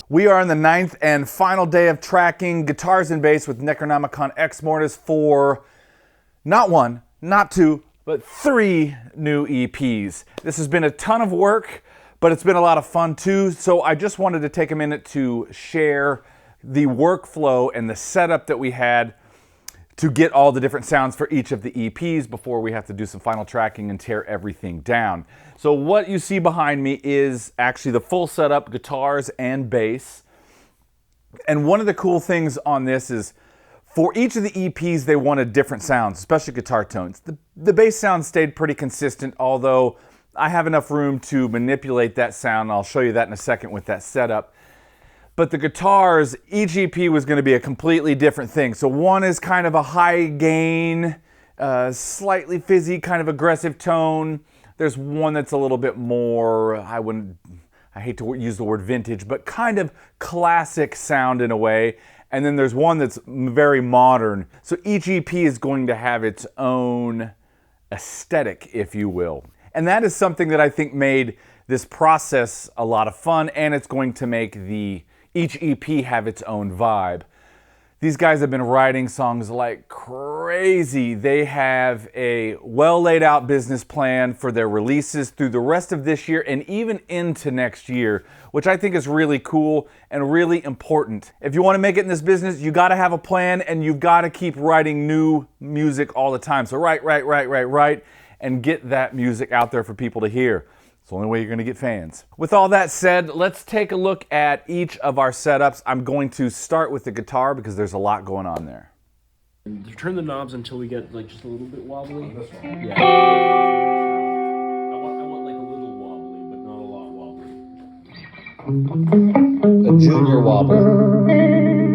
We are on the 9th and final day of tracking Guitars and Bass with Necronomicon Ex Mortis for not one, not two, but 3 new EPs. This has been a ton of work, but it's been a lot of fun too. So I just wanted to take a minute to share the workflow and the setup that we had to get all the different sounds for each of the EPs before we have to do some final tracking and tear everything down. So what you see behind me is actually the full setup, guitars and bass. And one of the cool things on this is for each of the EPs, they wanted different sounds, especially guitar tones. The bass sound stayed pretty consistent, although I have enough room to manipulate that sound. I'll show you that in a second with that setup. But the guitars, each EP was going to be a completely different thing. So one is kind of a high gain, slightly fizzy, kind of aggressive tone. There's one that's a little bit more, I hate to use the word vintage, but kind of classic sound in a way. And then there's one that's very modern. So each EP is going to have its own aesthetic, if you will. And that is something that I think made this process a lot of fun, and it's going to make each EP have its own vibe. These guys have been writing songs like crazy. They have a well laid out business plan for their releases through the rest of this year and even into next year, which I think is really cool and really important. If you want to make it in this business, you got to have a plan and you've got to keep writing new music all the time. So write, and get that music out there for people to hear. It's the only way you're going to get fans. With all that said, let's take a look at each of our setups. I'm going to start with the guitar because there's a lot going on there. And turn the knobs until we get like just a little bit wobbly. This one. Yeah. I want like a little wobbly, but not a lot wobbly. A junior wobble.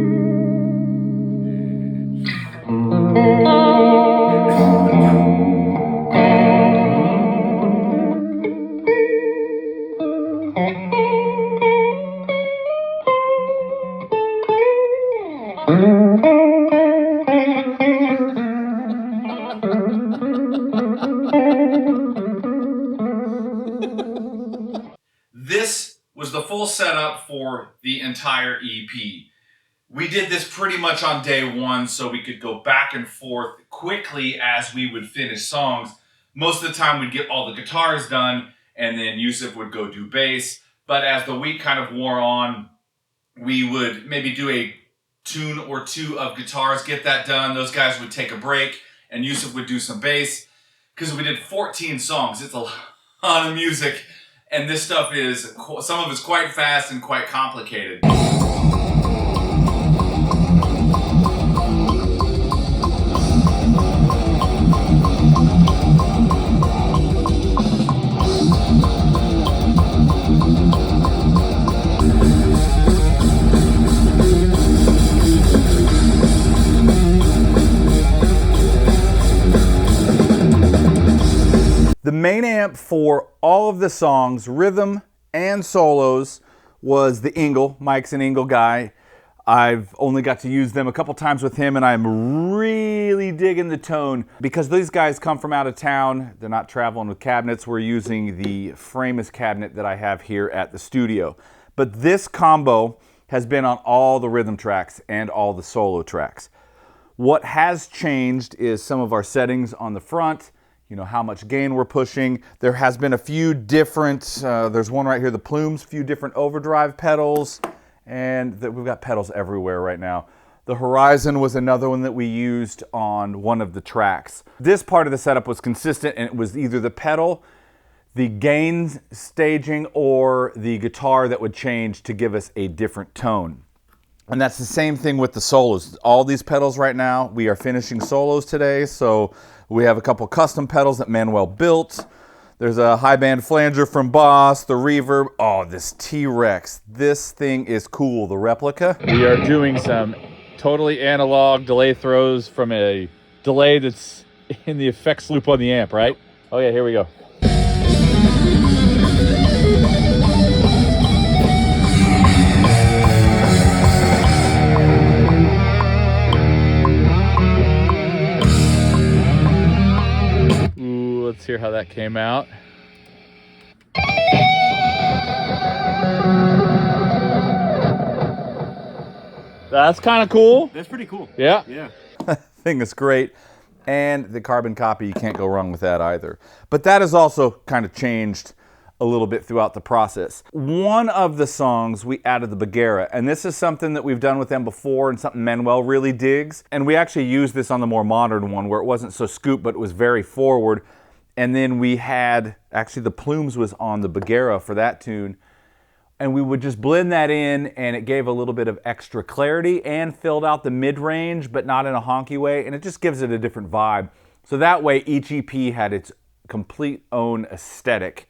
This was the full setup for the entire EP. We did this pretty much on day one so we could go back and forth quickly as we would finish songs. Most of the time we'd get all the guitars done and then Yusuf would go do bass. But as the week kind of wore on, we would maybe do a tune or two of guitars, get that done. Those guys would take a break and Yusuf would do some bass. Because we did 14 songs, it's a lot of music. And this stuff is, some of it's quite fast and quite complicated. The main amp for all of the songs, rhythm and solos, was the Engel. Mike's an Engel guy. I've only got to use them a couple times with him and I'm really digging the tone. Because these guys come from out of town, they're not traveling with cabinets, we're using the Framus cabinet that I have here at the studio. But this combo has been on all the rhythm tracks and all the solo tracks. What has changed is some of our settings on the front, you know, how much gain we're pushing. There has been a few different, there's one right here, the plumes, a few different overdrive pedals, and we've got pedals everywhere right now. The Horizon was another one that we used on one of the tracks. This part of the setup was consistent and it was either the pedal, the gain staging, or the guitar that would change to give us a different tone. And that's the same thing with the solos. All these pedals right now, we are finishing solos today, so we have a couple custom pedals that Manuel built. There's a high band flanger from Boss, the reverb. Oh, this T-Rex. This thing is cool, the replica. We are doing some totally analog delay throws from a delay that's in the effects loop on the amp, right? Oh yeah, here we go. Let's hear how that came out. That's kind of cool. That's pretty cool. Yeah. Yeah. Thing is great. And the carbon copy, you can't go wrong with that either. But that has also kind of changed a little bit throughout the process. One of the songs we added the Bagheera, and this is something that we've done with them before and something Manuel really digs. And we actually used this on the more modern one where it wasn't so scoop, but it was very forward. And then we had, actually the Plumes was on the Bagheera for that tune. And we would just blend that in, and it gave a little bit of extra clarity and filled out the mid-range, but not in a honky way, and it just gives it a different vibe. So that way, each EP had its complete own aesthetic.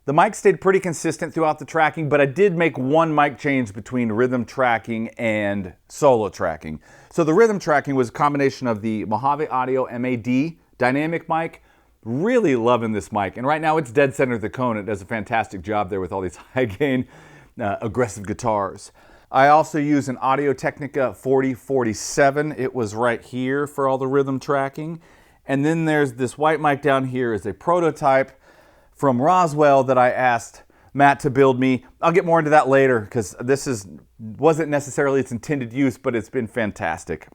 The mic stayed pretty consistent throughout the tracking, but I did make one mic change between rhythm tracking and solo tracking. So the rhythm tracking was a combination of the Mojave Audio MAD dynamic mic. Really loving this mic, and right now it's dead center of the cone. It does a fantastic job there with all these high gain, aggressive guitars. I also use an Audio-Technica 4047. It was right here for all the rhythm tracking. And then there's this white mic down here is a prototype from Roswell that I asked Matt to build me. I'll get more into that later because this wasn't necessarily its intended use, but it's been fantastic.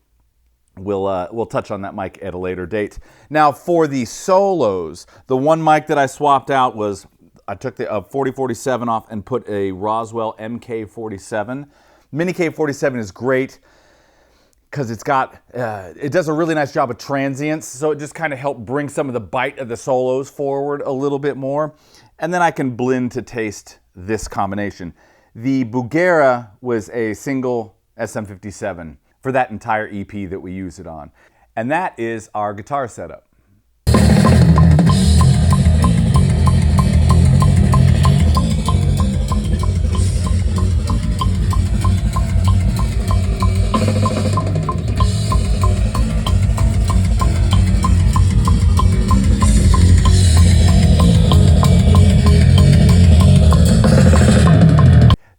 We'll touch on that mic at a later date. Now for the solos, the one mic that I swapped out was, I took the 4047 off and put a Roswell MK47. Mini K47 is great because it's got, it does a really nice job of transients, so it just kind of helped bring some of the bite of the solos forward a little bit more. And then I can blend to taste this combination. The Bagheera was a single SM57 for that entire EP that we use it on. And that is our guitar setup.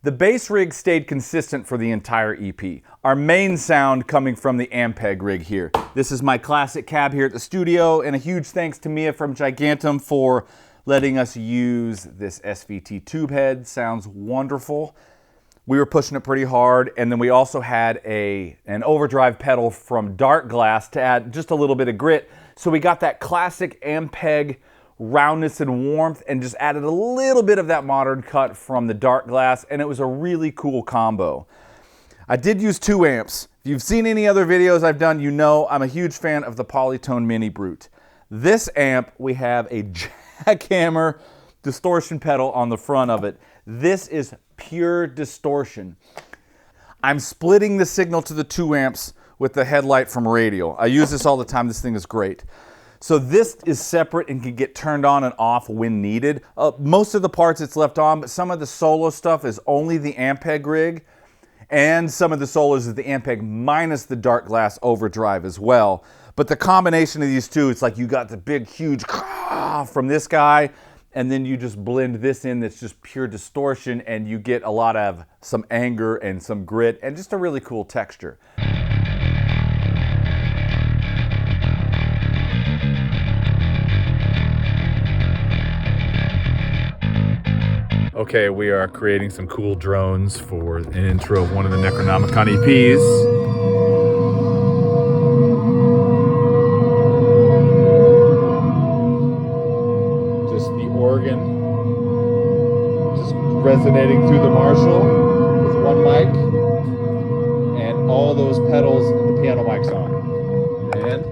The bass rig stayed consistent for the entire EP. Our main sound coming from the Ampeg rig here. This is my classic cab here at the studio, and a huge thanks to Mia from Gigantum for letting us use this SVT tube head. Sounds wonderful. We were pushing it pretty hard, and then we also had an overdrive pedal from Dark Glass to add just a little bit of grit. So we got that classic Ampeg roundness and warmth and just added a little bit of that modern cut from the Dark Glass, and it was a really cool combo. I did use 2 amps. If you've seen any other videos I've done, you know I'm a huge fan of the Polytone Mini Brute. This amp, we have a jackhammer distortion pedal on the front of it. This is pure distortion. I'm splitting the signal to the 2 amps with the headlight from Radial. I use this all the time. This thing is great. So this is separate and can get turned on and off when needed. Most of the parts it's left on, but some of the solo stuff is only the Ampeg rig, and some of the solos is the Ampeg minus the Dark Glass overdrive as well. But the combination of these two, it's like you got the big, huge from this guy, and then you just blend this in that's just pure distortion, and you get a lot of some anger and some grit and just a really cool texture. Okay, we are creating some cool drones for an intro of one of the Necronomicon EPs. Just the organ, just resonating through the Marshall with one mic, and all those pedals and the piano mics on. And